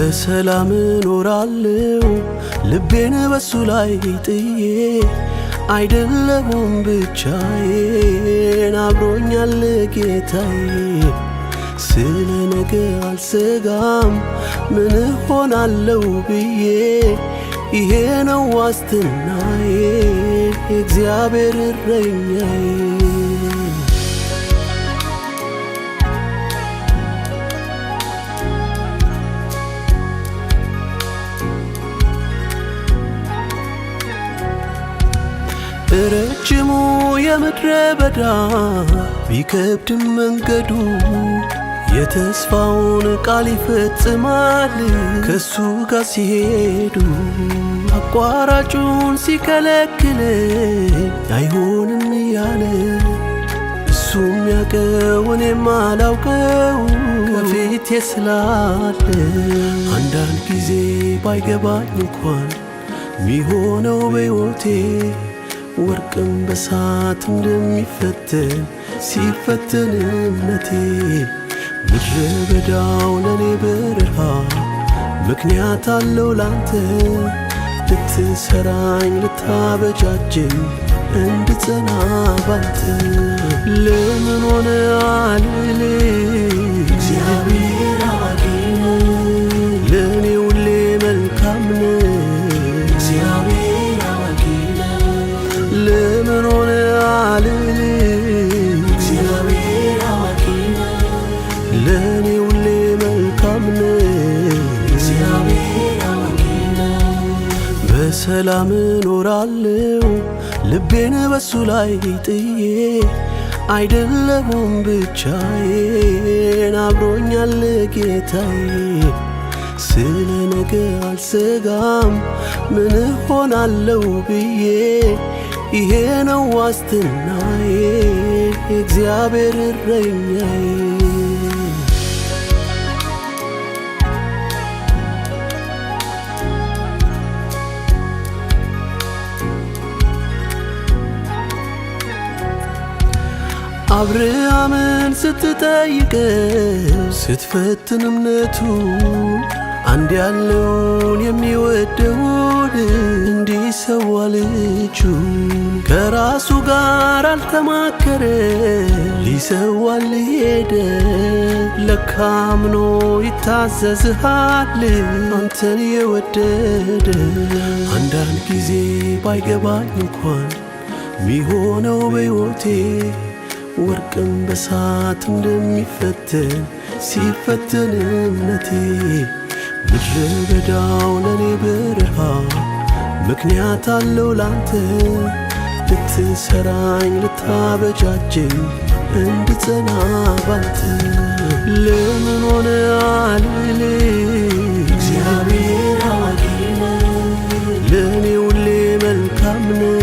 በሰላም ኖራለው ልቤን በሱ ላይ ጥዬ አይደለሁም ብቻዬን አብሮኛል ጌታዬ ስለ ነገ አልሰጋም ምን ሆናለው ብዬ ይሄ ነው ዋስትናዬ እግዚአብሔር እረኛዬ ረጅሙ የምድረ በዳ ቢከብድም መንገዱ የተስፋውን ቃል ይፈጽማል ከሱ ጋር ሲሄዱ አቋራጩን ሲከለክለኝ አይሆንም እያለ እሱም ያውቀው እኔም አላውቀው ከፊቴ ስላለ አንዳንድ ጊዜ ባይገባኝ እንኳን ሚሆነው በሕይወቴ ወርቅም በሳት እንደሚፈተን ሲፈተን እምነቴ ምድረ በዳው ለኔ በረሃ ምክንያት አለው ላንተ ልትሰራኝ ልታበጃጀኝ እንድጸና ባንተ ለምን ሆነ አልል እግዚአብሔር አዋቂ ለኔ ሁሌ መልካም ነው እግዚአብሔር አዋቂ ለምን ሆነ አልል እግዚአብሔር አዋቂ ለኔ ሁሌ መልካም ነው እግዚአብሔር አዋቂ በሰላም ኖራለው ልቤን በሱ ላይ ጥዬ አይደለሁም ብቻዬን አብሮኛል ጌታዬ ስለ ነገ አልሰጋም ምን ሆናለው ብዬ ይሄ ነው ዋስትናዬ እግዚአብሔር እረኛዬ አብርሃምን ስትጠይቀው ስትፈትን እምነቱ አንድ ያለውን የሚወደውን እንዲሰዋ ልጁ ከራሱ ጋር አልተማከረ ሊሰዋል ሄደ ለካምኖ ይታዘዝሃል አንተን የወደደ አንዳንድ ጊዜ ባይገባኝ እንኳን ሚሆነው በሕይወቴ ወርቅም በሳት እንደሚፈተን ሲፈተን እምነቴ ምድረ በዳው ለኔ በረሃ ምክንያት አለው ላንተ ልትሰራኝ ልታበጃጀኝ እንድጸና ባንተ ለምን ሆነ አልል እግዚአብሔር አዋቂ ለኔ ሁሌ መልካም ነው